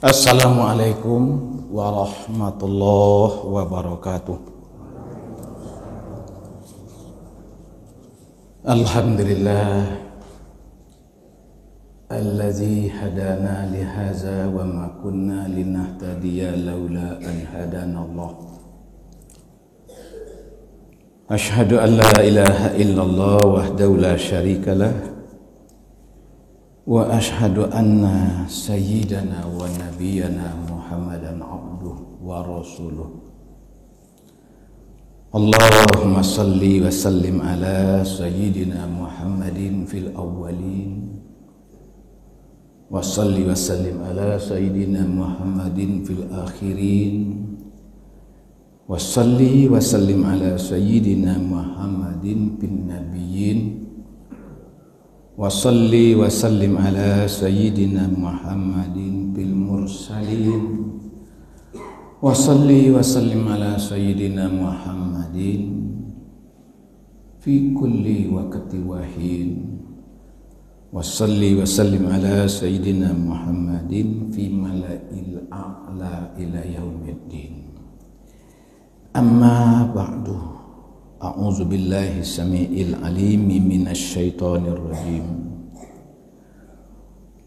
Assalamualaikum warahmatullahi wabarakatuh. Alhamdulillah alladzi hadana li hadza wa ma kunna linahtadiya laula an hadana Allah. Asyhadu an la ilaha illallah wahdahu la syarikalah wa ashhadu anna sayyidana wa nabiyyana Muhammadan abduhu wa rasuluh. Allahumma salli wa sallim ala sayyidina Muhammadin fil awwalin wa salli wa sallim ala sayyidina Muhammadin fil akhirin wa salli wa sallim ala sayyidina Muhammadin bin nabiyyin wa salli wa sallim ala sayyidina Muhammadin bil mursalin wa salli wa sallim ala sayyidina Muhammadin fi kulli waqti wahin wa salli wa sallim ala sayyidina Muhammadin fi mala'il a'la ila yaumiddin. Amma ba'du. A'udzu billahi samiil alim minasy syaithanir rajim.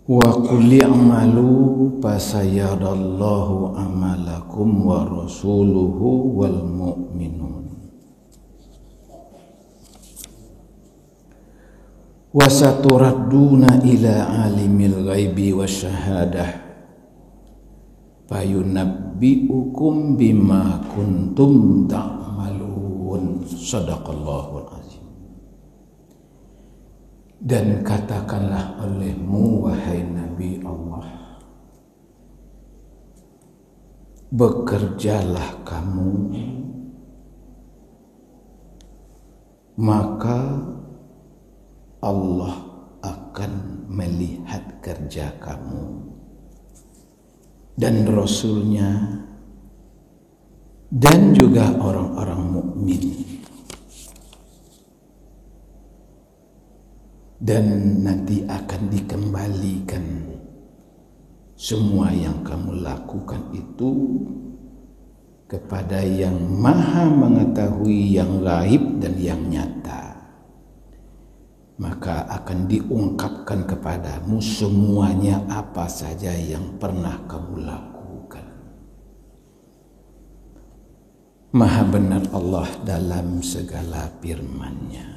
Wa qul i'malu fasayarallahu amalakum wa rasuluhu wal mu'minun. Wa saturadduna ila alimil ghaibi wasyahadah fayunabbi'ukum bima kuntum ta'malun. Sadaqallahul azim. Dan katakanlah olehmu wahai Nabi Allah, bekerjalah kamu, maka Allah akan melihat kerja kamu dan Rasulnya dan juga orang-orang mukmin, dan nanti akan dikembalikan semua yang kamu lakukan itu kepada yang maha mengetahui yang gaib dan yang nyata. Maka akan diungkapkan kepadamu semuanya apa saja yang pernah kamu lakukan. Maha benar Allah dalam segala firman-Nya.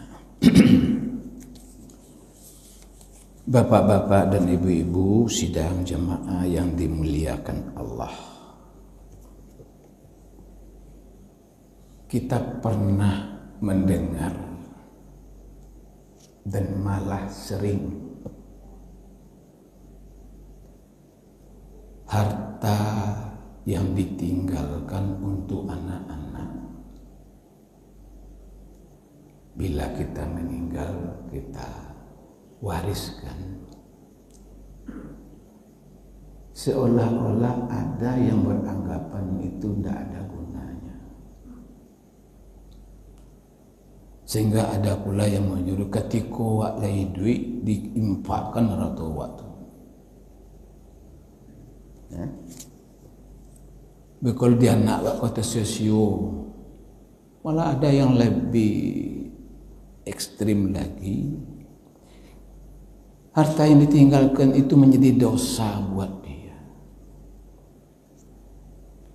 Bapak-bapak dan ibu-ibu sidang jemaah yang dimuliakan Allah. Kita pernah mendengar dan malah sering harta yang ditinggalkan untuk anak-anak. Bila kita meninggal, kita wariskan. Seolah-olah ada yang beranggapan itu tidak ada gunanya. Sehingga ada pula yang menyuruh ketika wak lai duit diimpakkan atau waktu. Ya? Kalau dia nak buat kota sosio, malah ada yang lebih ekstrim lagi. Harta yang ditinggalkan itu menjadi dosa buat dia.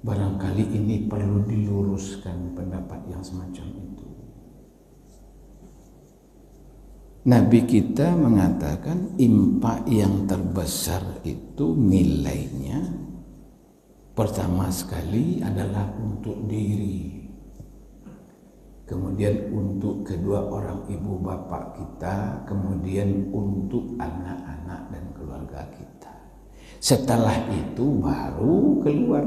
Barangkali ini perlu diluruskan pendapat yang semacam itu. Nabi kita mengatakan infak yang terbesar itu nilainya pertama sekali adalah untuk diri, kemudian untuk kedua orang ibu bapak kita, kemudian untuk anak-anak dan keluarga kita. Setelah itu baru keluar.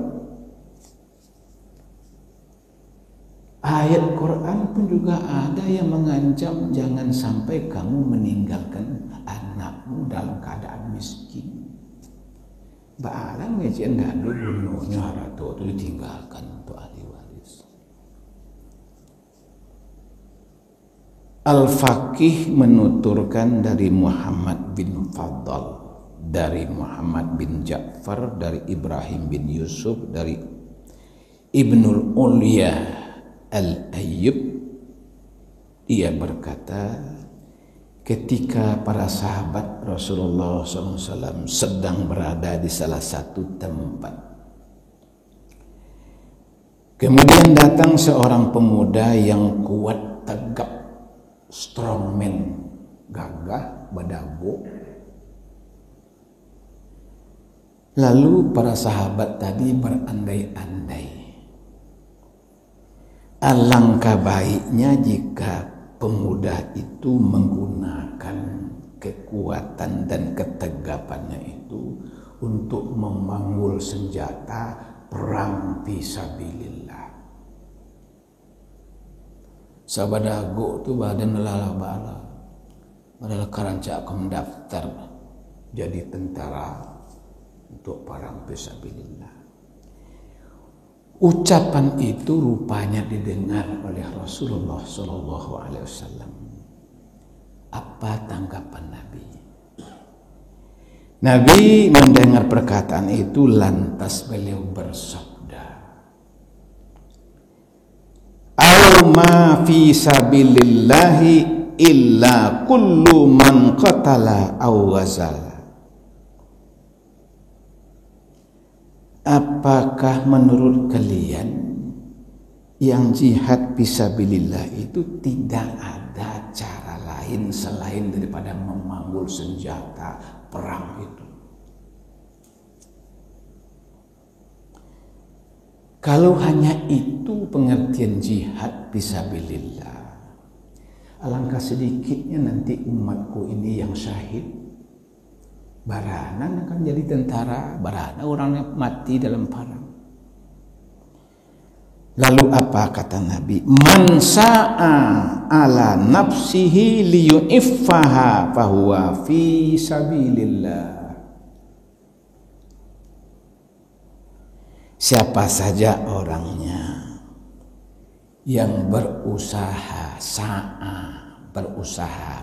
Ayat Quran pun juga ada yang mengancam jangan sampai kamu meninggalkan anakmu dalam keadaan miskin. Baalang ngecen dadu bunuhnya harta itu ditinggalkan untuk ahli waris. Al-Faqih menuturkan dari Muhammad bin Fadl dari Muhammad bin Ja'far, dari Ibrahim bin Yusuf, dari Ibnul Ulya Al-Ayyub. Dia berkata, ketika para sahabat Rasulullah SAW sedang berada di salah satu tempat, kemudian datang seorang pemuda yang kuat, tegap, strongman, gagah, badago. Lalu para sahabat tadi berandai-andai, alangkah baiknya jika pemuda itu menggunakan kekuatan dan ketegapannya itu untuk memanggul senjata perang fisabilillah. Sabadago tu badan lala bala, padahal karanca akan mendaftar jadi tentara untuk perang fisabilillah. Ucapan itu rupanya didengar oleh Rasulullah SAW. Apa tanggapan Nabi? Nabi mendengar perkataan itu, lantas beliau bersabda, "Au ma fi sabilillahi illa kullu man qatala aw ghazala." Apakah menurut kalian yang jihad fisabilillah itu tidak ada cara lain selain daripada memanggul senjata perang itu? Kalau hanya itu pengertian jihad fisabilillah, alangkah sedikitnya nanti umatku ini yang syahid. Baranan akan jadi tentara, barana orang yang mati dalam perang. Lalu apa kata Nabi? Man sa'a ala nafsihi liyu'iffaha fahuwa fi sabilillah. Siapa saja orangnya yang berusaha,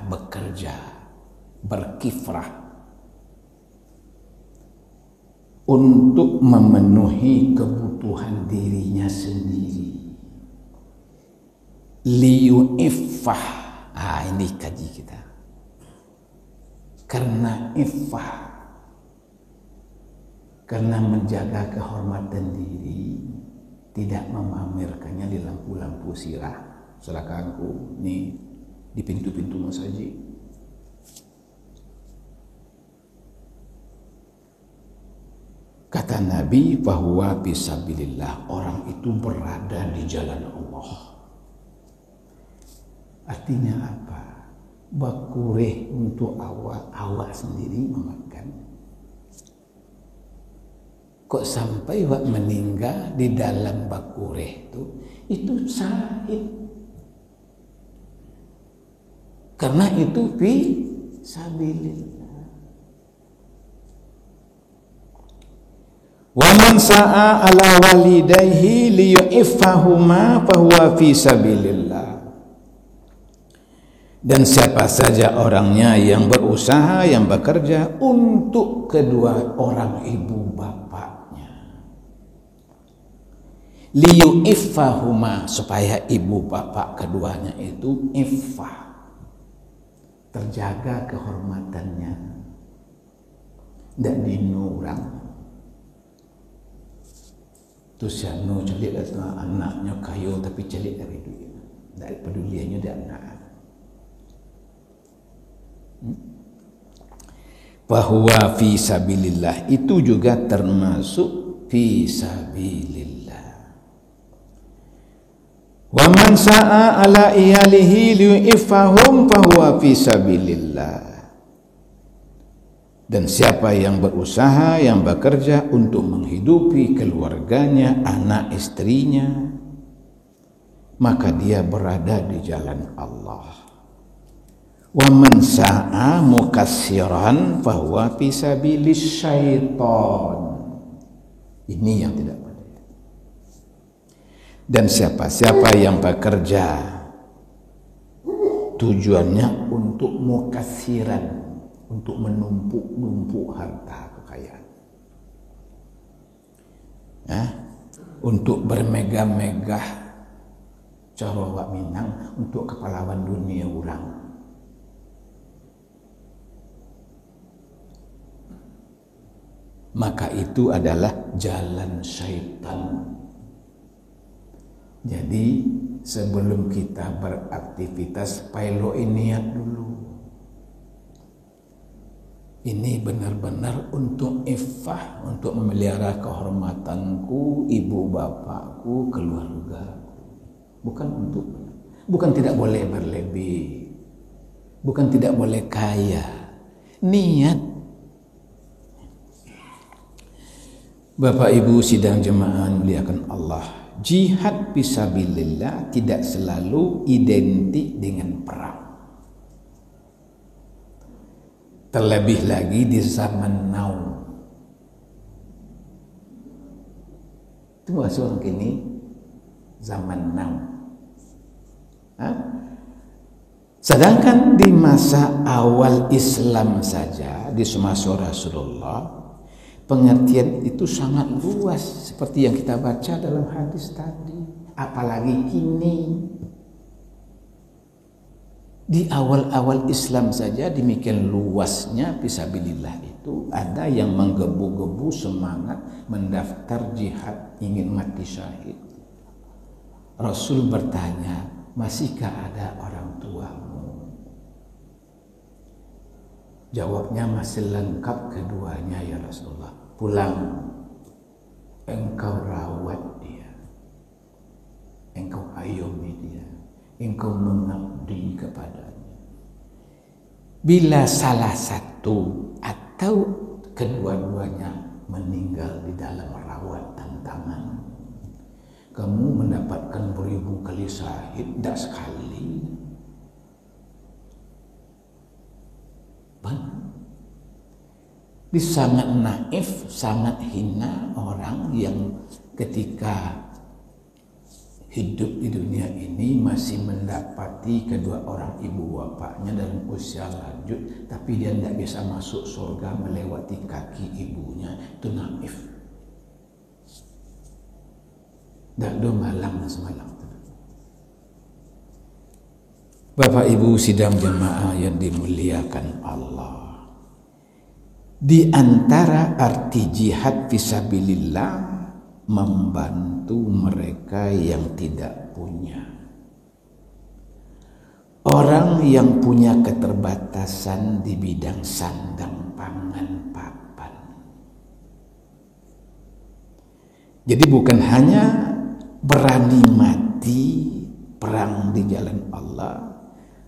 bekerja, berkifrah untuk memenuhi kebutuhan dirinya sendiri, liyu'iffah. Ini kaji kita. Karena iffah, karena menjaga kehormatan diri, tidak memamerkannya di lampu-lampu sirah. Silakanku nih di pintu-pintu masjid. Kata Nabi, bahwa fisabilillah, orang itu berada di jalan Allah. Artinya apa? Bakureh untuk awak sendiri memakan. Kok sampai wak meninggal di dalam bakureh itu syahid. Karena itu fisabilillah. Wa man sa'a ala walidayhi liyu'iffahuma fahuwa fi sabilillah. Dan siapa saja orangnya yang berusaha, yang bekerja untuk kedua orang ibu bapaknya, liyu'iffahuma, supaya ibu bapak keduanya itu iffah, terjaga kehormatannya, tidak dinurang. Terus yang celik anaknya kayu tapi celik dari duit, tidak peduliannya dia anak. Bahwa fi sabilillah itu juga termasuk fi sabilillah. Wa man sa'a ala iyalihi liyu'iffahum fahuwa fi sabilillah. Dan siapa yang berusaha, yang bekerja untuk menghidupi keluarganya, anak istrinya, maka dia berada di jalan Allah. Wa man sa'a mukassiran fahuwa fi sabilis syaitan. Ini yang tidak boleh. Dan siapa-siapa yang bekerja tujuannya untuk mukassiran, untuk menumpuk-numpuk harta kekayaan. Untuk bermegah-megah cara wak Minang untuk kepalawan dunia orang. Maka itu adalah jalan syaitan. Jadi sebelum kita beraktivitas, pilot niat dulu. Ini benar-benar untuk ifah, untuk memelihara kehormatanku, ibu bapakku, keluargaku. Bukan tidak boleh berlebih, bukan tidak boleh kaya. Niat. Bapak Ibu sidang jemaah muliakan Allah, jihad fisabilillah tidak selalu identik dengan perang. Terlebih lagi di zaman now. Itu orang kini zaman now. Sedangkan di masa awal Islam saja, di masa Rasulullah, pengertian itu sangat luas seperti yang kita baca dalam hadis tadi. Apalagi kini. Di awal-awal Islam saja demikian luasnya fisabilillah itu, ada yang menggebu-gebu semangat mendaftar jihad, ingin mati syahid. Rasul bertanya, masihkah ada orang tuamu? Jawabnya, masih lengkap keduanya ya Rasulullah. Pulang, engkau rawat dia, engkau ayomi dia, engkau mengabdi kepadanya. Bila salah satu atau kedua-duanya meninggal di dalam rawatan tangan, kamu mendapatkan beribu kali syahid, tidak sekali. Sangat naif, sangat hina orang yang ketika hidup di dunia ini masih mendapati kedua orang ibu bapaknya dalam usia lanjut, tapi dia tidak bisa masuk surga melewati kaki ibunya. Itu naif. Dak do malam semalam. Bapak Ibu sidang jemaah yang dimuliakan Allah. Di antara arti jihad fisabilillah, membantu mereka yang tidak punya. Orang yang punya keterbatasan di bidang sandang, pangan, papan. Jadi bukan hanya berani mati perang di jalan Allah,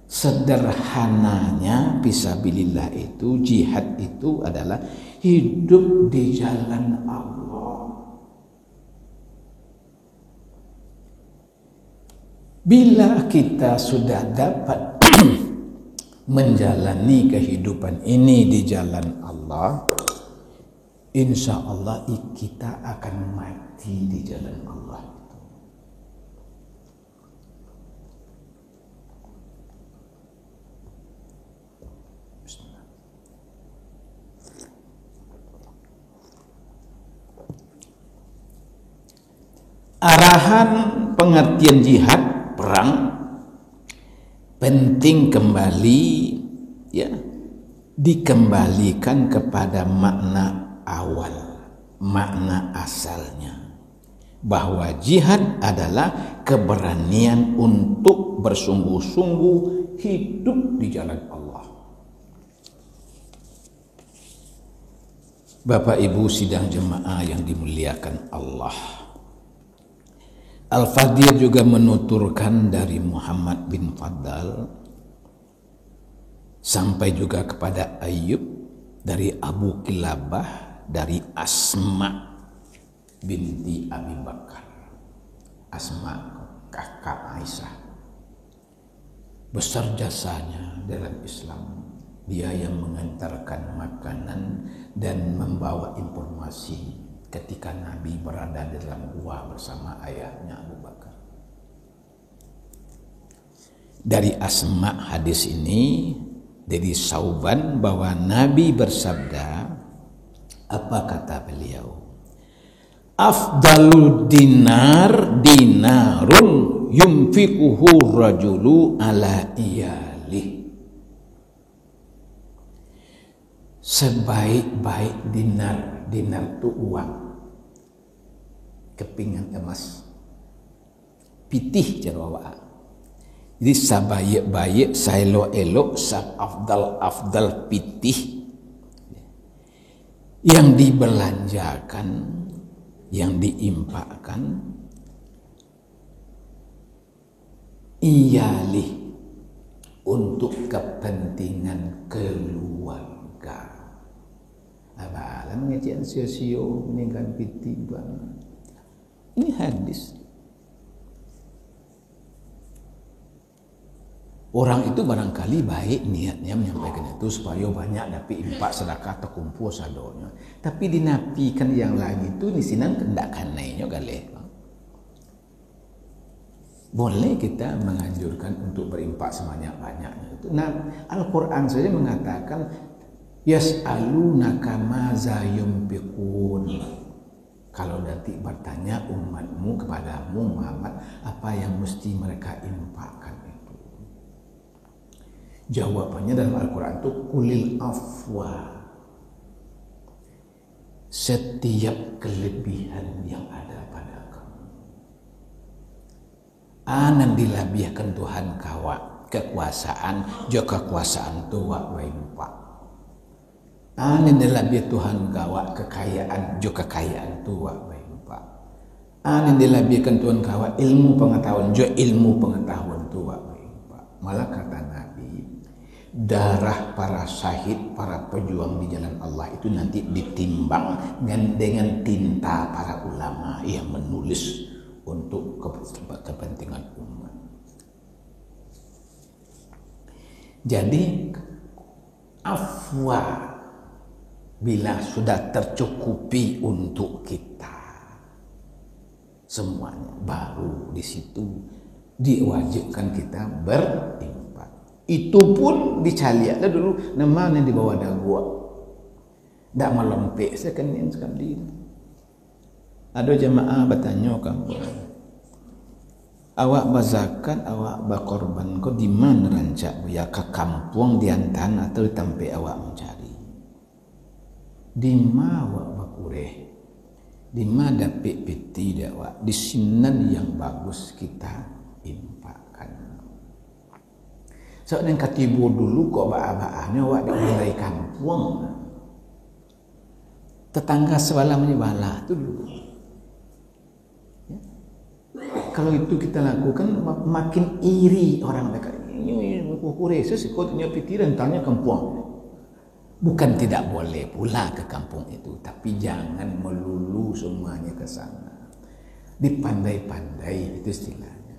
sederhananya fisabilillah itu, jihad itu adalah hidup di jalan Allah. Bila kita sudah dapat menjalani kehidupan ini di jalan Allah, insya Allah kita akan mati di jalan Allah. Arahan pengertian jihad perang penting kembali ya dikembalikan kepada makna awal, makna asalnya, bahwa jihad adalah keberanian untuk bersungguh-sungguh hidup di jalan Allah. Bapak Ibu sidang jemaah yang dimuliakan Allah, Al-Fadhil juga menuturkan dari Muhammad bin Fadl sampai juga kepada Ayyub, dari Abu Kilabah, dari Asma binti Abi Bakar, Asma kakak Aisyah. Besar jasanya dalam Islam. Dia yang mengantarkan makanan dan membawa informasi ketika Nabi berada di dalam gua bersama ayahnya Abu Bakar. Dari Asma hadis ini Jadi Sauban bahwa Nabi bersabda, apa kata beliau? Afdalud dinar dinarun yunfikuhu rajulu ala iyalih. Sebaik-baik dinar itu uang, kepingan emas, pitih jarawa. Jadi sabaik-baik, saelo-elok, afdal pitih yang dibelanjakan, yang diimpakkan, iyalih, untuk kepentingan keluarga. Abalan ngecian sio-sio meninggal pitih banget. Ini hadis. Orang itu barangkali baik niatnya menyampaikan itu supaya banyak dapat impak sedekah terkumpul sadonya. Tapi dinafikan yang lagi itu di sini kendak kanainya kali. Boleh kita menganjurkan untuk berimpak sebanyak-banyaknya itu. Nah, Al-Quran saja mengatakan yas'alunaka maza yunfiqun. Kalau nanti bertanya umatmu kepadamu Muhammad, apa yang mesti mereka infakkan itu? Jawabannya dalam Al-Quran itu kulil afwa. Setiap kelebihan yang ada pada kamu, anan dilabiahkan Tuhan kawa kekuasaan, juga kekuasaan tua waimpak. Anan dilabiah Tuhan kawa kekayaan, juga kekayaan tua waimpak. Anan dilabiahkan Tuhan kawa ilmu pengetahuan, juga ilmu pengetahuan tua waimpak. Malah kata Nabi, darah para syahid, para pejuang di jalan Allah itu nanti ditimbang dengan tinta para ulama yang menulis untuk kepentingan umat. Jadi afwa bila sudah tercukupi untuk kita semuanya, baru di situ diwajibkan kita berinfak. Itu pun dicaliaklah dulu nama yang dibawa dagua. Tak melempek sekenin sekali. Ada jemaah bertanya kamu, awak berzakat, awak berkorban, kau di mana rancak? Ya ke kampung di Antan atau di tempat awak mencari? Di mana awak berkureh? Di mana dapat peti dia awak? Di sini yang bagus kita infakkan. So neng katibu dulu kok ba'a-ba'anya awak dimulai kampung. Tetangga sebelah menyebala itu dulu. Ya. Kalau itu kita lakukan makin iri orang mereka. Ini kuresus ikutnya pikiran tanya kampung. Bukan tidak boleh pula ke kampung itu, tapi jangan melulu semuanya ke sana. Dipandai-pandai itu istilahnya.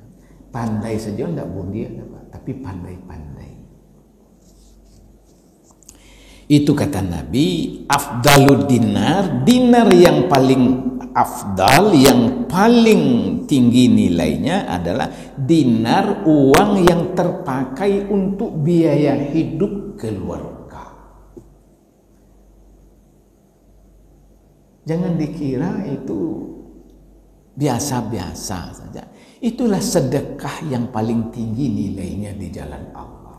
Pandai saja tidak bundi, tapi pandai-pandai. Itu kata Nabi, afdalud dinar, dinar yang paling afdal, yang paling tinggi nilainya adalah dinar, uang yang terpakai untuk biaya hidup keluarga. Jangan dikira itu biasa-biasa saja. Itulah sedekah yang paling tinggi nilainya di jalan Allah.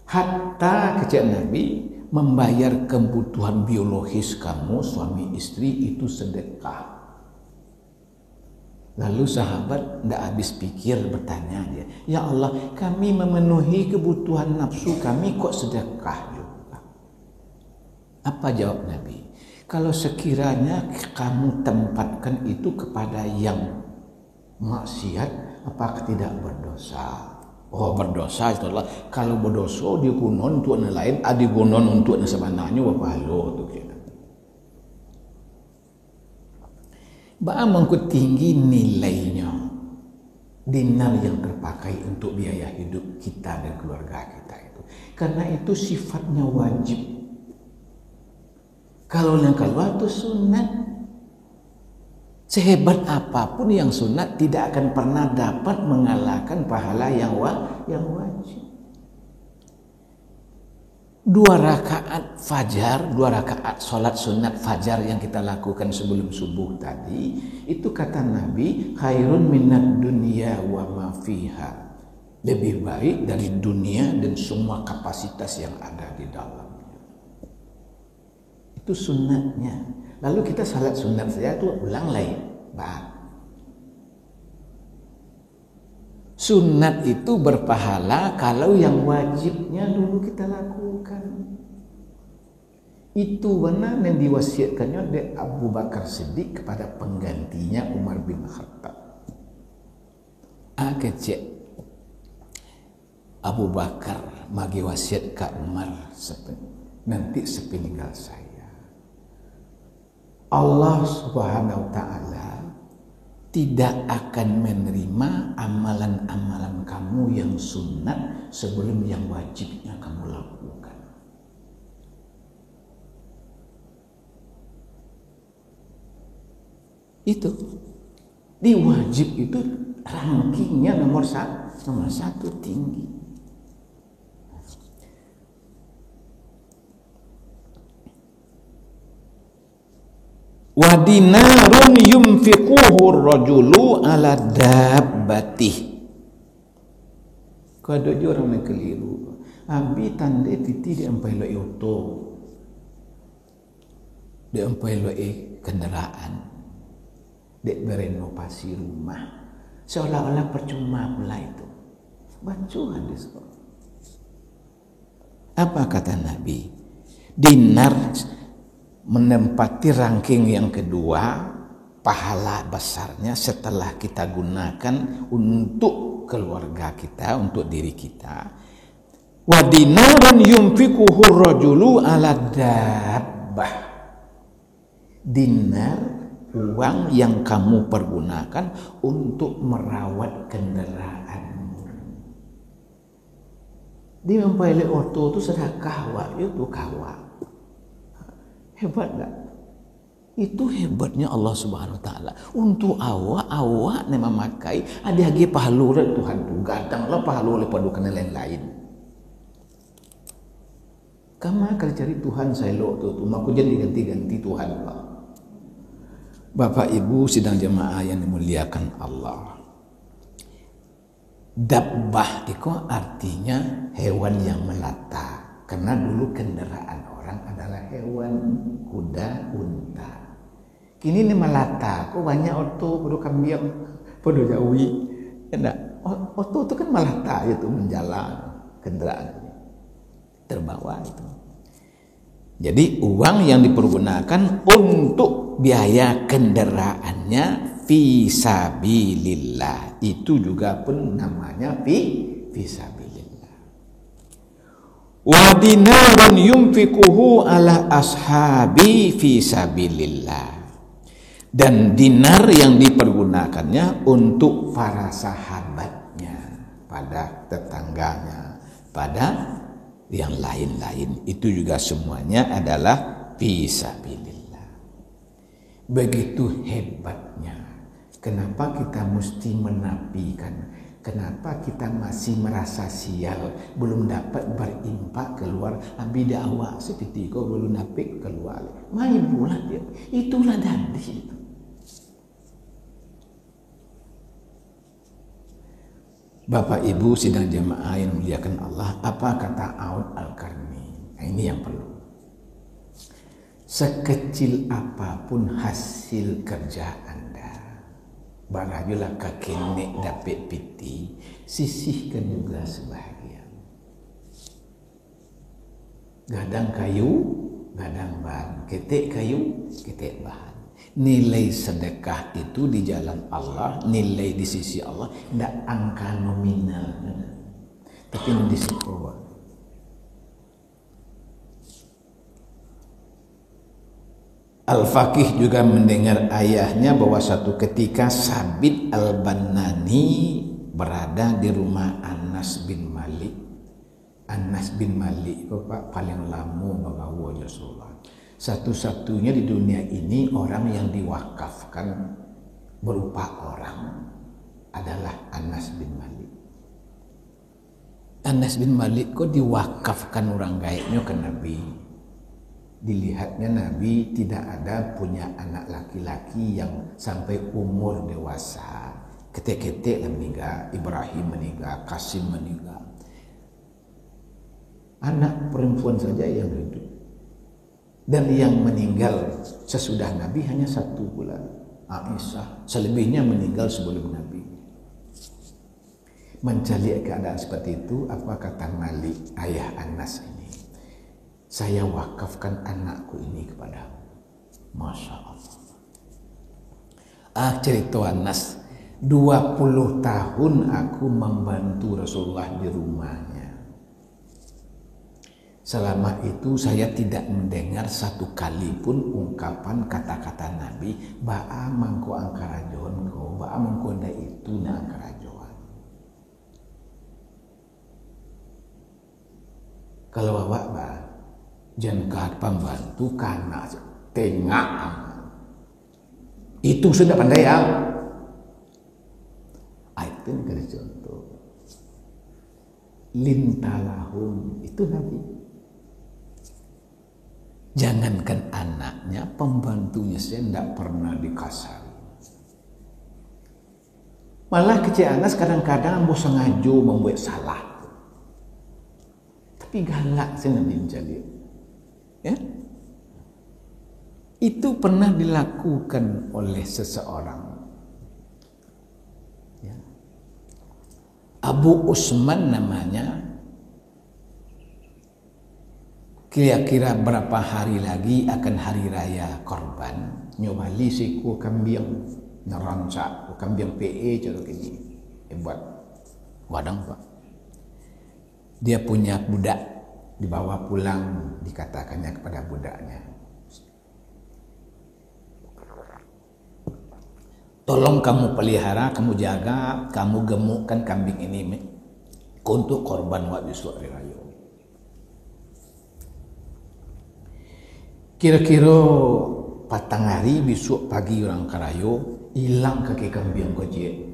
Hatta kata Nabi, membayar kebutuhan biologis kamu, suami istri, itu sedekah. Lalu sahabat tidak habis pikir bertanya dia, ya Allah, kami memenuhi kebutuhan nafsu kami kok sedekah juga? Apa jawab Nabi? Kalau sekiranya kamu tempatkan itu kepada yang maksiat, apakah tidak berdosa? Oh, berdosa itulah. Kalau berdosa dia gunon untuk yang lain, adi gunon untuk yang sebenarnya wabalo tu kita. Ba'a mengkut tinggi nilainya dinar yang terpakai untuk biaya hidup kita dan keluarga kita itu. Karena itu sifatnya wajib. Kalau yang keluar itu sunat. Sehebat apapun yang sunat tidak akan pernah dapat mengalahkan pahala yang wajib. 2 rakaat fajar, 2 rakaat sholat sunat fajar yang kita lakukan sebelum subuh tadi, itu kata Nabi, khairun minad dunya wa ma fiha. Lebih baik dari dunia dan semua kapasitas yang ada di dalamnya. Itu sunatnya. Lalu kita salat sunat saja itu ulang lain. Sunat itu berpahala kalau yang wajibnya dulu kita lakukan. Itu benar yang diwasiatkannya oleh Abu Bakar Siddiq kepada penggantinya Umar bin Khattab. Kecek Abu Bakar magi wasiat ke Umar nanti sepeninggal saya. Allah Subhanahu wa Ta'ala tidak akan menerima amalan-amalan kamu yang sunat sebelum yang wajibnya kamu lakukan. Itu di wajib itu rankingnya nomor satu tinggi. Wa dinarun yunfiquhu ar-rajulu ala dabbatih. Kada orang yang keliru. Abi tanda titi di empai lo auto. Di empai lo kendaraan. Di berenovasi rumah. Seolah-olah percuma pula itu. Baca hadis kok. Apa kata Nabi? Dinar menempati ranking yang kedua, pahala besarnya setelah kita gunakan untuk keluarga kita, untuk diri kita. Wa dinarun yunfiquhu rajulu ala dabbah. Dinar, uang yang kamu pergunakan untuk merawat kendaraanmu. Dia membayar orto itu sedekah, itu kawa. Hebat tak? Itu hebatnya Allah Subhanahu wa Ta'ala. Untuk awak nama makai ada lagi pahala Tuhan tu gadang lah pahala lepas dua kena lain-lain. Kamu akan cari Tuhan saya lo tu aku jadi ganti-ganti Tuhan lah. Bapak Ibu sidang jemaah yang dimuliakan Allah. Dabbah itu artinya hewan yang melata. Karena dulu kendaraan orang adalah hewan kuda, unta. Kini ini melata, kok banyak orto, podo kambing, podo jawi. Enggak, orto itu kan melata itu menjalan kendaraan terbawa itu. Jadi uang yang dipergunakan untuk biaya kendaraannya fisabilillah. Itu juga pun namanya fisabilillah. Wa dinarun yunfiquhu ala ashabi fisabilillah. Dan dinar yang dipergunakannya untuk para sahabatnya, pada tetangganya, pada yang lain-lain. Itu juga semuanya adalah fisabilillah. Begitu hebatnya. Kenapa kita mesti menafikan? Kenapa kita masih merasa sial, belum dapat berimpak keluar? Abi dakwah seperti kau belum napik keluar. Mai bulat dia. Itulah hadis itu. Bapak Ibu sidang jemaah yang muliakan Allah, apa kata Aun Al-Karni? Nah, ini yang perlu. Sekecil apapun hasil kerja Anda, barajulah kakenek dapat piti, sisihkan juga sebahagian. Gadang kayu, gadang bahan, ketek kayu, ketek bahan. Nilai sedekah itu di jalan Allah, nilai di sisi Allah tidak angka nominal, tapi di sisi Allah. Al-Faqih juga mendengar ayahnya bahwa suatu ketika Sabit Al-Bannani berada di rumah Anas bin Malik. Anas bin Malik itu paling lama bagawa Rasulullah. Satu-satunya di dunia ini orang yang diwakafkan berupa orang adalah Anas bin Malik. Anas bin Malik kok diwakafkan orang gaibnya ke Nabi. Dilihatnya Nabi tidak ada punya anak laki-laki yang sampai umur dewasa. Ketik-ketik lah meninggal, Ibrahim meninggal, Qasim meninggal. Anak perempuan saja yang hidup. Dan yang meninggal sesudah Nabi hanya 1 bulan, Aisyah. Selebihnya meninggal sebelum Nabi. Mencari keadaan seperti itu, apa kata Malik, ayah Anas ini? Saya wakafkan anakku ini kepadamu. Masya Allah. Cerita Anas, 20 tahun aku membantu Rasulullah di rumahnya. Selama itu saya tidak mendengar satu kali pun ungkapan kata-kata Nabi, ba'a mangko angkarajon ko, ba'a mangko nda itu na angkarajon. Kalau bawa bah, jangan pembantu karena tengah itu sudah pandai ya. Itu negara contoh. Lintalahum itu Nabi. Jangankan anaknya, pembantunya saya tidak pernah dikasar. Malah kecil Anas kadang-kadang mau sengaja membuat salah. Tapi galak saya Nabi menjadi. Ya? Itu pernah dilakukan oleh seseorang. Ya. Abu Usman namanya. Kira-kira berapa hari lagi akan hari raya korban. Nyobali siku kambing nerancak, kambing PE contoh ini. Buat wadang Pak. Dia punya budak, dibawa pulang, dikatakannya kepada budaknya, tolong kamu pelihara, kamu jaga, kamu gemukkan kambing ini untuk korban waktu besok hari raya. Kira-kira patang hari besok pagi orang karayo hilang kaki kambing kecil.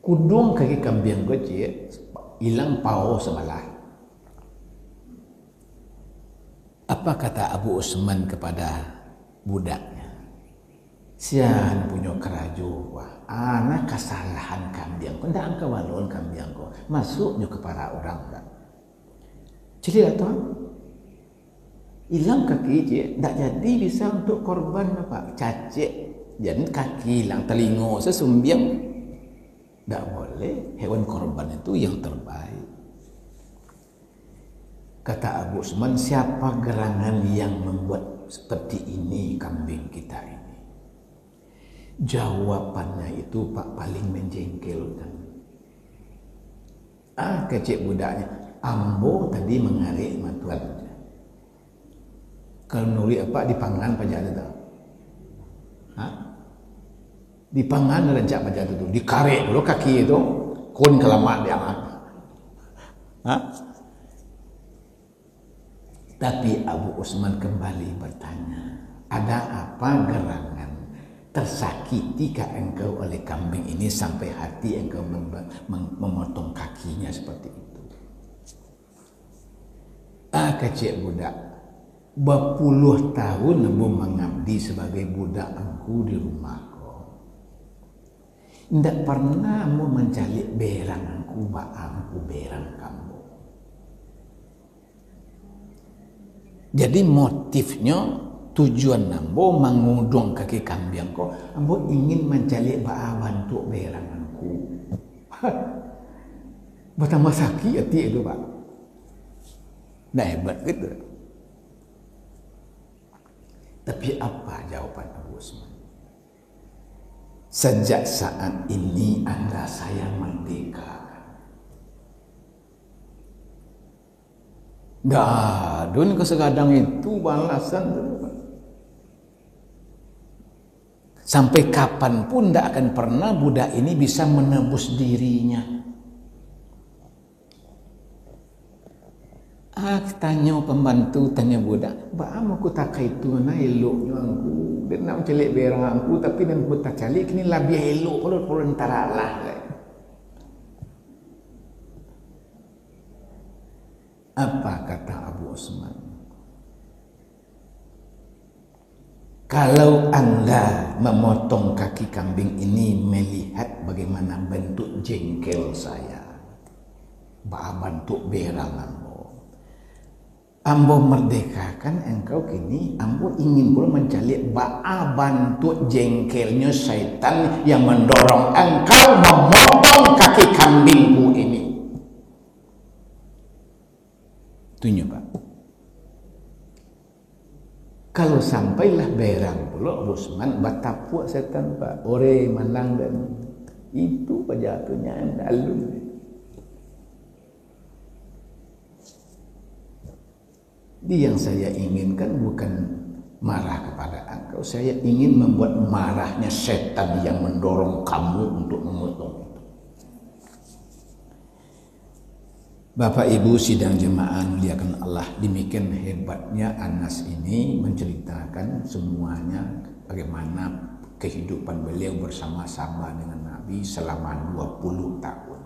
Kudung kaki kambing kecil hilang pau sebelah. Apa kata Abu Usman kepada budaknya? Sian punya kerajo, wah, anak kesalahan kambing kau, ndak angka walon kambing kau, masuknya kepada orang tak. Jadi tuan, hilang kaki je, ndak jadi bisa untuk korban apa? Cacik, jadi kaki hilang, telinga sesumbiang, ndak boleh. Hewan korban itu yang terbaik. Kata Abu Usman, siapa gerangan yang membuat seperti ini kambing kita ini? Jawabannya itu Pak paling menjengkelkan. Kecik budaknya, ambo tadi mengarik matuan. Kalau nuri apa dipangan pajak itu? Dipangan rencak pajak itu, dikarik dulu kaki itu, kun kelamaan dia. Tapi Abu Usman kembali bertanya, ada apa gerangan tersakiti engkau oleh kambing ini sampai hati engkau memotong kakinya seperti itu? Kecik budak, berpuluh tahun aku mengabdi sebagai budak aku di rumahku. Tidak pernah aku mencari berang aku, aku berang kamu. Jadi motifnya, tujuan nambo mengudung kaki kambing ko, ambo ingin mencari baawan untuk beranganku. Bertambah sakit hati itu Pak. Nah hebat gitu. Tapi apa jawaban Abu Usman? Sejak saat ini Anda saya merdeka. Dadun kesegadang itu balasan terus. Sampai kapanpun tidak akan pernah budak ini bisa menebus dirinya. Tanya pembantu, tanya budak, "Ba'am aku tak kaitu na eloknya aku. Dia nak celik berang aku tapi dan aku tak calik kini lebih elok kalau antara lah." Apa kata Abu Osman? Kalau Anda memotong kaki kambing ini melihat bagaimana bentuk jengkel saya, bentuk berang Ambo merdekakan engkau kini, Ambo ingin pula mencalik bentuk jengkelnya syaitan yang mendorong engkau memotong kaki kambingku ini. Tunjuk Pak. Kalau sampailah berang pula Usman batapuk setan Pak. Ore manang dan itu pejatuhnya andalun. Yang saya inginkan bukan marah kepada engkau. Saya ingin membuat marahnya setan yang mendorong kamu untuk memotong. Bapak Ibu sidang jemaah muliakan Allah, demikian hebatnya Anas ini menceritakan semuanya bagaimana kehidupan beliau bersama-sama dengan Nabi selama 20 tahun.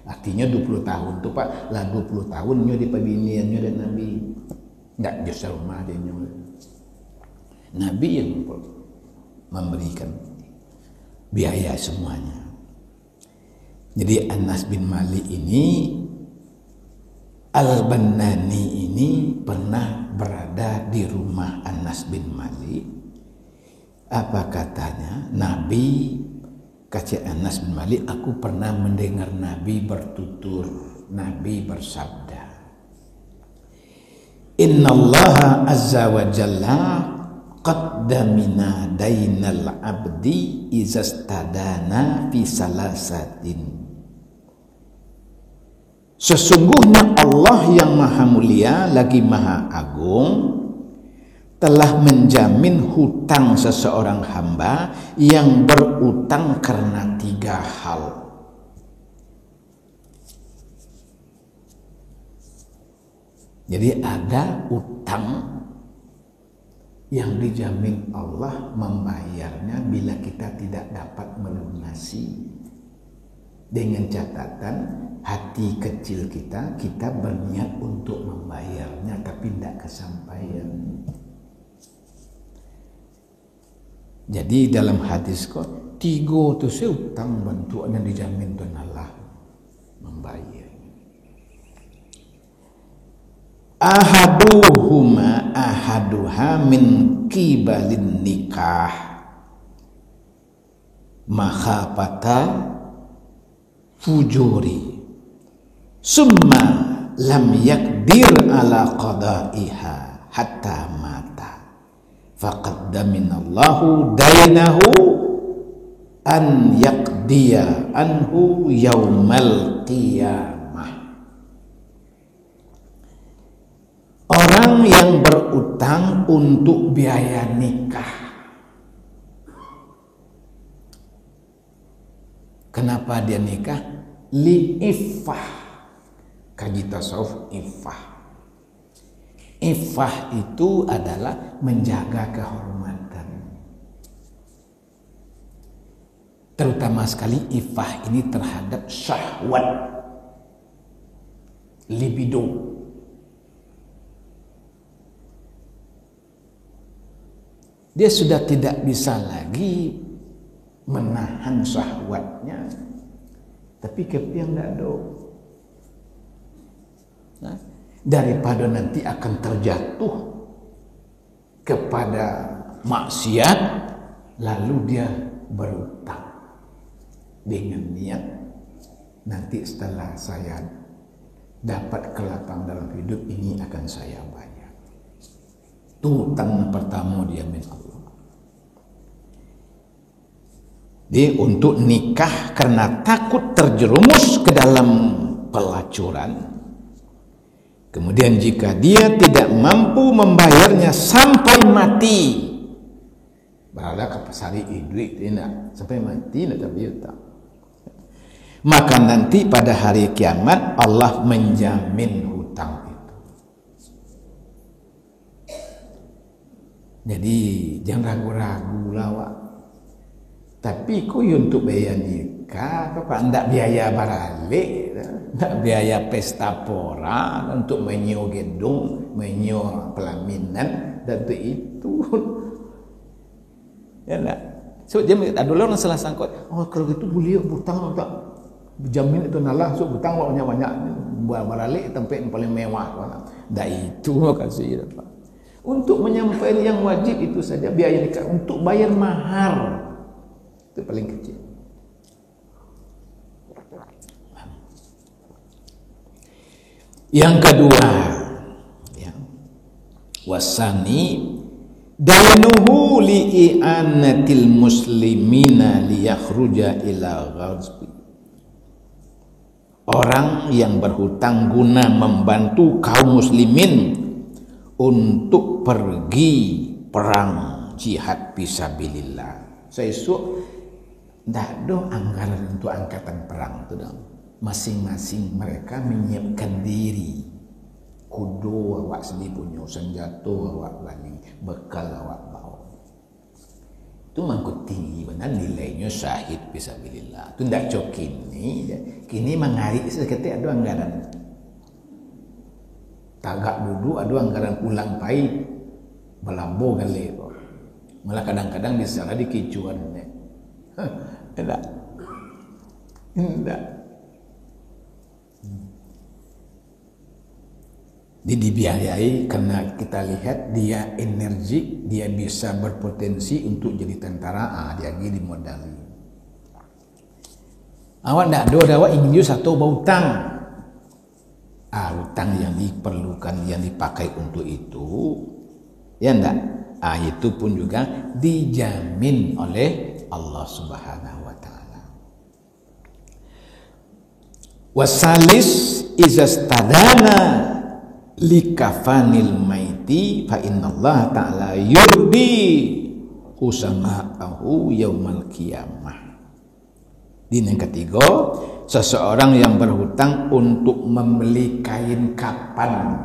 Artinya 20 tahun itu Pak, lah 20 tahunnya di pabiniannya dan Nabi. Enggak jasa rumah dia. Nabi yang memberikan biaya semuanya. Jadi Anas bin Malik ini, Al-Bannani ini pernah berada di rumah Anas bin Malik. Apa katanya? Nabi, kata Anas bin Malik, aku pernah mendengar Nabi bertutur. Nabi bersabda, "Innallaha azza wa jalla qaddamina dainal abdi izastadana fi salasatin." Sesungguhnya Allah yang maha mulia lagi maha agung telah menjamin hutang seseorang hamba yang berutang karena 3 hal. Jadi ada utang yang dijamin Allah membayarnya bila kita tidak dapat melunasi, dengan catatan hati kecil kita berniat untuk membayarnya tapi tidak kesampaian. Jadi dalam hadis kok 3 tu utang bantuan yang dijamin Tuhan Allah membayar. Ahaduha min qibalin nikah makhafata fujuri summa lam yakdir ala qada'iha hatta mata faqaddaminallahu dainahu an yaqdiya anhu yaumal qiyamah. Orang yang berutang untuk biaya nikah, kenapa dia nikah? Li iffah. Kaji tasawuf iffah. Iffah itu adalah menjaga kehormatan. Terutama sekali iffah ini terhadap syahwat, libido. Dia sudah tidak bisa lagi menahan syahwatnya, tapi kepiang tidak ada. Nah, daripada nanti akan terjatuh kepada maksiat, lalu dia berutang dengan niat nanti setelah saya dapat kelapang dalam hidup ini akan saya bayar. Itu utang pertama dia min Allah. Dia untuk nikah karena takut terjerumus ke dalam pelacuran. Kemudian jika dia tidak mampu membayarnya sampai mati, berada ke pasari duit tidak sampai mati tidak terbiutak, maka nanti pada hari kiamat Allah menjamin hutang itu. Jadi jangan ragu-ragu lah Wak. Tapi kau untuk bayar nikah, kau ndak biaya baralik, ndak biaya pesta pora untuk menyewa gedung, menyewa pelaminan, dan itu. Ya enggak. So dia ada orang salah sangkut. Oh kalau gitu boleh hutang tak jamin itu nalah, so hutang banyak-banyak buat baralik tempat yang paling mewah. Dah itu makasih Pak. Untuk menyampaikan yang wajib itu saja biaya nikah, untuk bayar mahar itu paling kecil. Yang kedua, ya, wasani dainuhu li'anatil muslimina liyakhruja ila ghazbi. Orang yang berhutang guna membantu kaum muslimin untuk pergi perang jihad fisabilillah. Seesok ndak ada anggaran untuk angkatan perang itu dong. Masing-masing mereka menyiapkan diri. Kudu awak sendiri punya senjata awak berani, bekal awak bawa. Itu mangkut tinggi benar nilainya syahid fisabilillah. Itu ndak cok kini mengari seketik ada anggaran. Tagak duduk ada anggaran pulang pahit belambo kali. Malah kadang-kadang bisa lah dikicuan. Tidak. Dia dibiayai karena kita lihat dia energik, dia bisa berpotensi untuk jadi tentara. Dia lagi dimodali. Awak tidak ada awak ingin dia satu berhutang. Hutang yang diperlukan, yang dipakai untuk itu, ya enggak? Itu pun juga dijamin oleh Allah Subhanahu wa taala. Wasalis izastadana likafanil maiti fa innallaha ta'ala yurdi usama'ahu yaumal qiyamah. Di yang ketiga, seseorang yang berhutang untuk membeli kain kapan.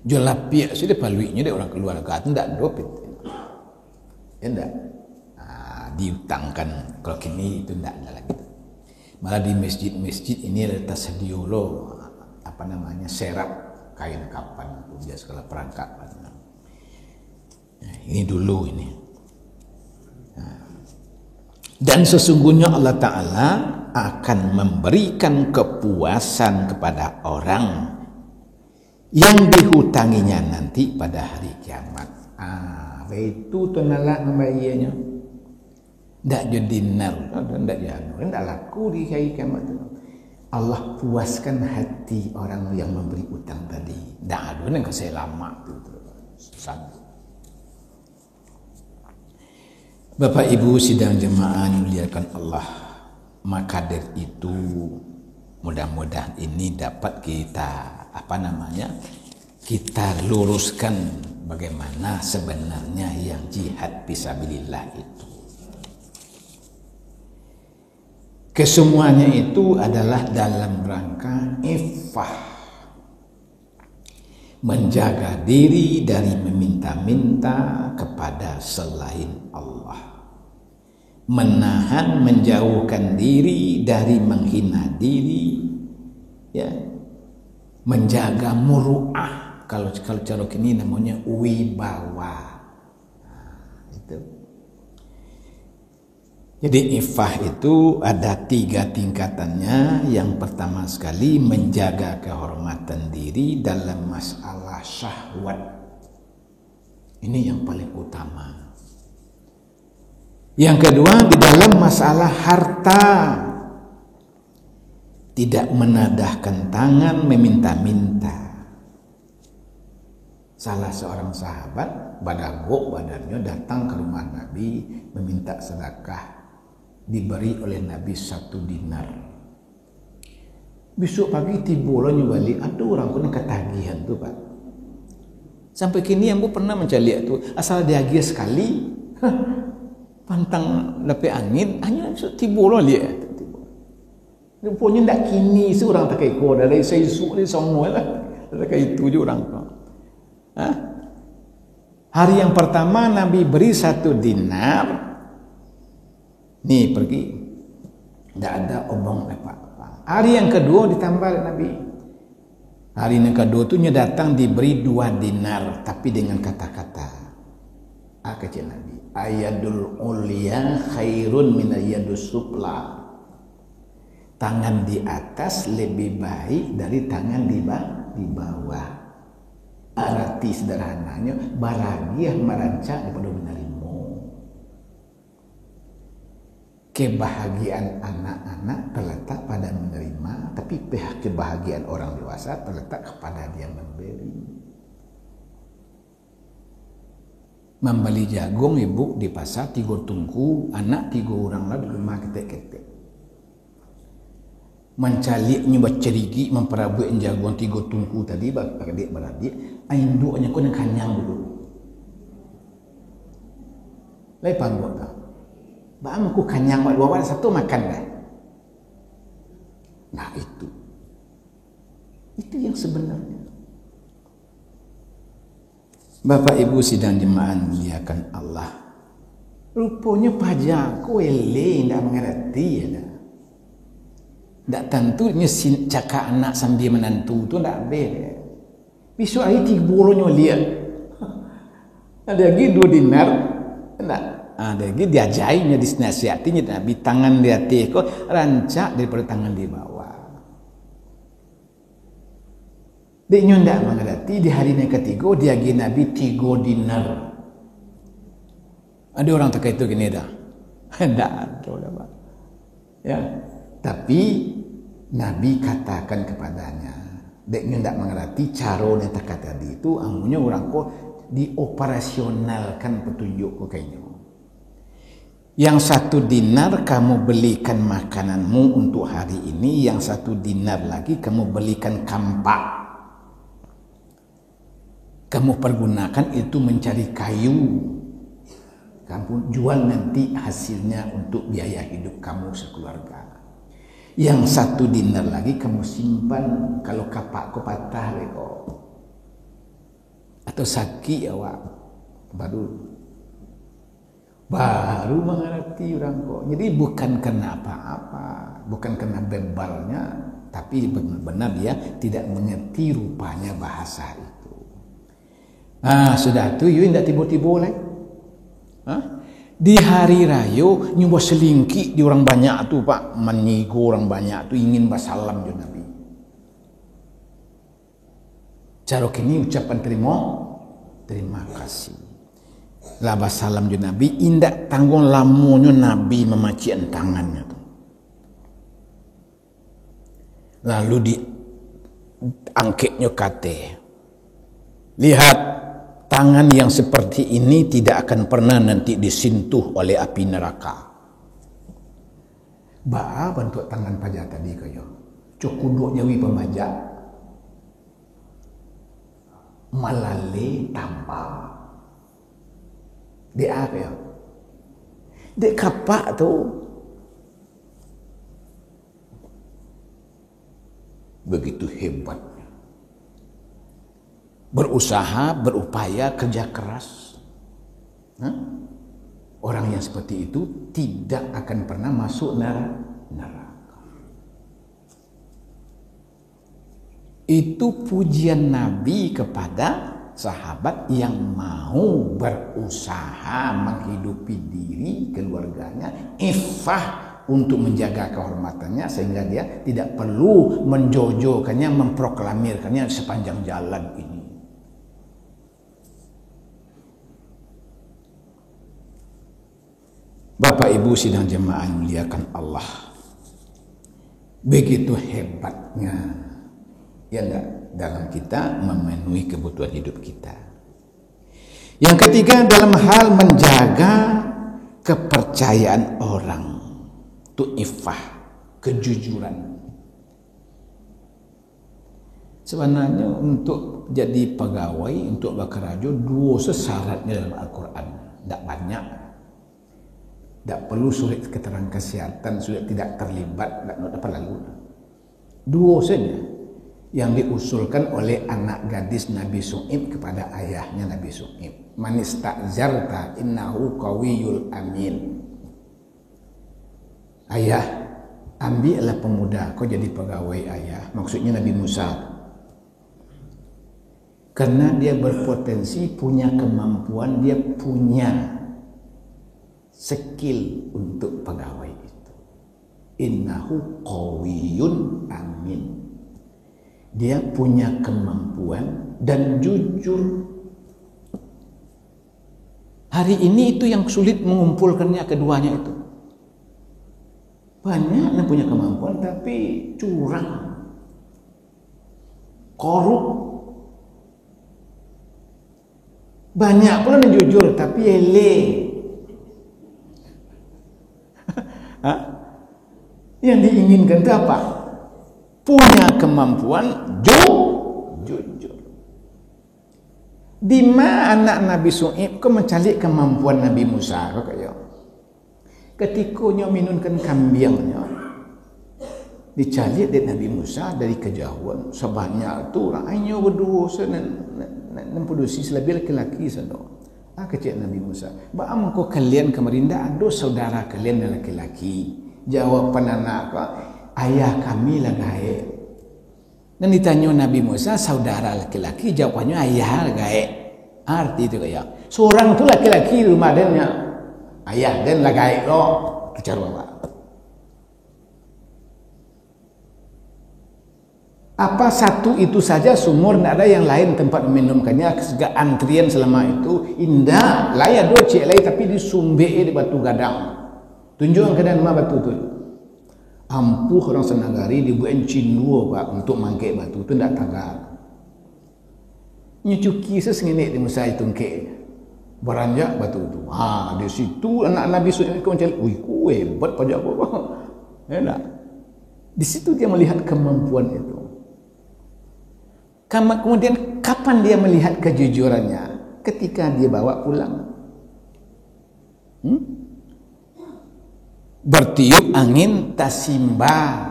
Jelapiak sudah paluinya dia orang keluarga itu tidak dopet. Ya enggak. Diutangkan kalau kini itu tidak ada lagi. Malah di masjid-masjid ini ada tersedia loh serap kain kapan dia segala perangkat. Ini dulu ini. Dan sesungguhnya Allah Ta'ala akan memberikan kepuasan kepada orang yang dihutanginya nanti pada hari kiamat. Itu tenalah membayarnya. Tidak jadi dinar, tidak jadi, tidak laku di hari kiamat itu. Allah puaskan hati orang yang memberi utang tadi. Tidak ada yang keselama itu. Sanggup. Bapak Ibu sidang jemaah dimuliakan Allah, maka dari itu mudah-mudahan ini dapat kita kita luruskan bagaimana sebenarnya yang jihad fisabilillah itu. Kesemuanya itu adalah dalam rangka iffah, menjaga diri dari meminta-minta kepada selain Allah, menahan, menjauhkan diri dari menghina diri, ya, menjaga muru'ah, kalau cara kini namanya wibawa. Itu. Jadi iffah itu ada 3 tingkatannya. Yang pertama sekali menjaga kehormatan diri dalam masalah syahwat. Ini yang paling utama. Yang kedua di dalam masalah harta. Tidak menadahkan tangan meminta-minta. Salah seorang sahabat badannya datang ke rumah Nabi meminta sedekah. Diberi oleh Nabi 1 dinar. Besok pagi tiba balik, ada orang kena ketagihan tu Pak. Sampai kini ambo pernah mencari tu, asal diagih sekali, pantang dapat angin, hanya tiba lihat. Rupanya tak kini seorang tak kekor dari seisuk ni semua lah. Tak kayak itu je orang tu. Hari yang pertama Nabi beri 1 dinar. Nih pergi. Tidak ada omong apa-apa. Hari yang kedua ditambah Nabi. Hari yang kedua tu datang diberi 2 dinar. Tapi dengan kata-kata. Kata Nabi. Ayadul ulya khairun min ayadus sufla. Tangan di atas lebih baik dari tangan di bawah. Arti sederhananya, bahagia merancak daripada menerima. Kebahagiaan anak-anak terletak pada menerima, tapi kebahagiaan orang dewasa terletak kepada dia memberi. Membeli jagung ibu di pasar 3 tungku, anak 3 orang lah di rumah ketek-ketek. Mencaliknya bercerigi memperabuin jagoan 3 tungku tadi beradik induknya kau yang kanyang dulu lai pangguk tak bang aku kanyang dua satu makan dah. Nah itu yang sebenarnya. Bapak Ibu sidang jemaah muliakan Allah, rupanya pajak kau tidak mengerti ya. Tak tentunya cakap anak sambil menantu tu tak boleh. Besok hari 3 bulannya lihat. Ada lagi 2 dinar. Tak. Ada lagi diajainya, dinasihatinya Nabi tangan di atas kau rancak daripada tangan di bawah. Dia tak mengerti di hari yang ketiga dia lagi Nabi 3 dinar. Ada orang tak itu gini dah. Tak ada Pak. Ya. Tapi Nabi katakan kepadanya, dia tidak mengerti cara yang tak tadi itu, amunya orang kok dioperasionalkan petunjuk kok kayaknya. Yang 1 dinar kamu belikan makananmu untuk hari ini, yang 1 dinar lagi kamu belikan kampak. Kamu pergunakan itu mencari kayu. Kamu jual nanti hasilnya untuk biaya hidup kamu sekeluarga. Yang 1 dinar lagi kamu simpan kalau kapak kau patah leko atau sakit awak baru mengerti orang kok. Jadi bukan karena apa-apa, bukan karena bebalnya, tapi benar-benar dia tidak mengerti rupanya bahasa itu. Sudah tu you tidak tiba-tiba lagi. Di hari raya nyoba selingkik di orang banyak tu Pak, menyigo orang banyak tu ingin bersalam je Nabi. Cara kini ucapan terima kasih. Lah bersalam je Nabi, indak tanggung lamunya Nabi memacian tangannya tu. Lalu diangkitnya kata, lihat tangan yang seperti ini tidak akan pernah nanti disentuh oleh api neraka. Ba bentuk tangan pajak tadi kayo. Cukuduk nyawi pemajak. Malale tampal. Dia apa ya? Dia kapak tu. Begitu hebat. Berusaha, berupaya, kerja keras. Orang yang seperti itu tidak akan pernah masuk neraka. Itu pujian Nabi kepada sahabat yang mau berusaha menghidupi diri, keluarganya, iffah untuk menjaga kehormatannya sehingga dia tidak perlu menjojokannya, memproklamirkannya sepanjang jalan ini. Bapak Ibu sidang jemaah muliakan Allah, begitu hebatnya ya enggak dalam kita memenuhi kebutuhan hidup kita. Yang ketiga dalam hal menjaga kepercayaan orang, itu iffah, kejujuran. Sebenarnya untuk jadi pegawai, untuk bekerja, 2 syaratnya dalam Al-Quran, tidak banyak. Tak perlu surat keterangan kesihatan, sudah tidak terlibat, tak perlu. 2 saja. yang diusulkan oleh anak gadis Nabi Syu'aib kepada ayahnya Nabi Syu'aib. Man ista'jarta innahu qawiyyul amin. Ayah, ambillah pemuda, kau jadi pegawai ayah. Maksudnya Nabi Musa. Karena dia berpotensi, punya kemampuan, dia punya skill untuk pegawai itu. Innahu qawiyyun amin. Dia punya kemampuan dan jujur. Hari ini itu yang sulit mengumpulkannya keduanya itu. Banyak yang punya kemampuan tapi curang, korup. Banyak pula yang jujur tapi ele. Yang diinginkan itu apa? Punya kemampuan jujur. Di mana anak Nabi Syu'aib kau mencari kemampuan Nabi Musa kau kaya. Ketika nyo minunkan kambingnya, dicari dari Nabi Musa dari kejauhan sebanyak tu rakyatnya berdua dan produksi selebih laki-laki saja. Kecil Nabi Musa, baam kau kalian kemarin ada saudara kalian dan laki-laki. Jawaban anak kau, ayah kami lah gaib. Dan ditanya Nabi Musa, saudara laki-laki, jawabannya ayah gaib. Arti itu kayak seorang tu laki-laki rumah dennya, ayah dan lah gaib loh. Bicara apa? Apa satu itu saja sumur, tidak ada yang lain tempat meminumkannya, segala antrian selama itu indah layak dua cek lain tapi disumbe di batu gadang. Tunjukkan keadaan mana batu tu. Ampuh orang Senagari dibuat cinduo pak untuk mangkek batu tu tidak tagar. Nyucuki sesengene di Musa itu ke beranjak batu tu. Di situ anak Nabi Syu'aib macam, wih kue hebat pajak apa? Ya, di situ dia melihat kemampuan itu. Kemudian kapan dia melihat kejujurannya? Ketika dia bawa pulang. Bertiup angin tasimba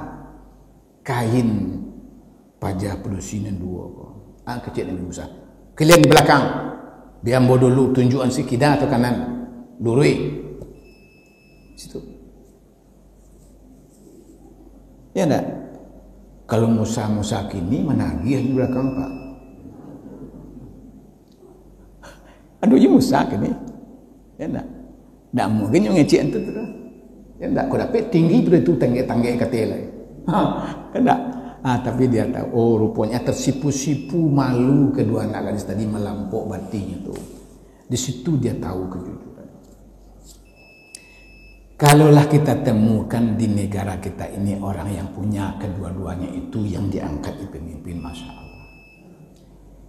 kain pajak pelusinan dua. Kecil Nabi Musa. Kalian di belakang. Biambo dulu tunjukan si kida atau kanan. Lurui. Situ. Ya enggak? Kalau Musa kini menagih di belakang pak. Aduh ya Musa kini. Ya enggak? Tak mungkin yang ngecek itu terus. Ya enggak? Kau dapat tinggi itu tangga katela. Enggak? Tapi dia tahu, oh rupanya tersipu-sipu malu kedua anak gadis tadi melampau batinnya tuh. Di situ dia tahu kejujuran. Kalaulah kita temukan di negara kita ini orang yang punya kedua-duanya itu yang diangkat di pemimpin, Masya Allah.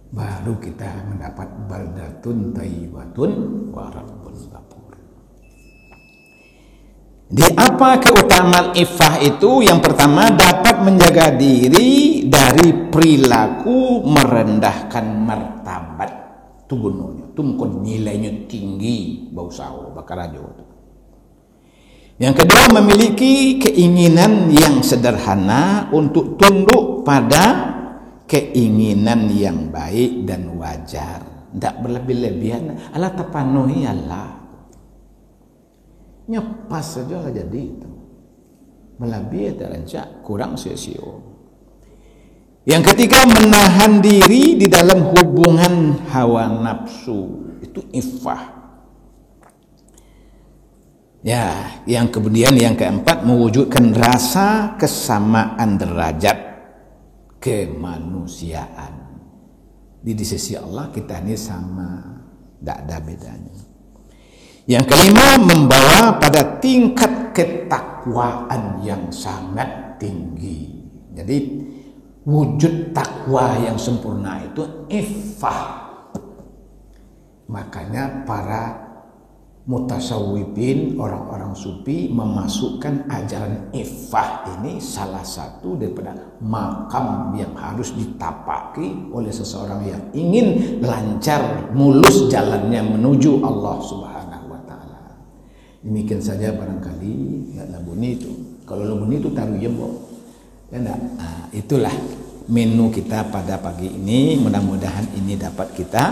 Baru kita mendapat baldatun thayyibatun wa rabbun ghafur. Di apa keutamaan iffah itu? Yang pertama dapat menjaga diri dari perilaku merendahkan martabat tubuhnya. Tumkon nilainya tinggi bau sawo bakarajo. Yang kedua memiliki keinginan yang sederhana untuk tunduk pada keinginan yang baik dan wajar. Tidak berlebih-lebihan. Allah terpenuhi Allah. Nyepas saja lah jadi itu. Melebih tak rancak, kurang sio-sio. Yang ketiga menahan diri di dalam hubungan hawa nafsu. Itu iffah. Ya, yang kemudian yang keempat mewujudkan rasa kesamaan derajat kemanusiaan. Di sisi Allah kita ini sama, tidak ada bedanya. Yang kelima membawa pada tingkat ketakwaan yang sangat tinggi. Jadi wujud takwa yang sempurna itu iffah. Makanya para mutasawwifin, orang-orang sufi memasukkan ajaran iffah ini salah satu daripada makam yang harus ditapaki oleh seseorang yang ingin lancar mulus jalannya menuju Allah Subhanahu wa taala. Demikian saja barangkali enggak labuni itu. Kalau labuni itu taruh jembok. Ya enggak? Itulah menu kita pada pagi ini. Mudah-mudahan ini dapat kita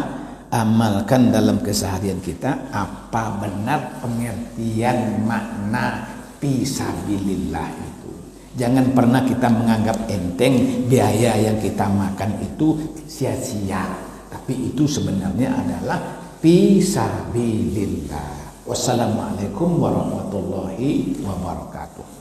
amalkan dalam keseharian kita. Apa benar pengertian makna fisabilillah itu? Jangan pernah kita menganggap enteng biaya yang kita makan itu sia-sia, tapi itu sebenarnya adalah fisabilillah. Wassalamualaikum warahmatullahi wabarakatuh.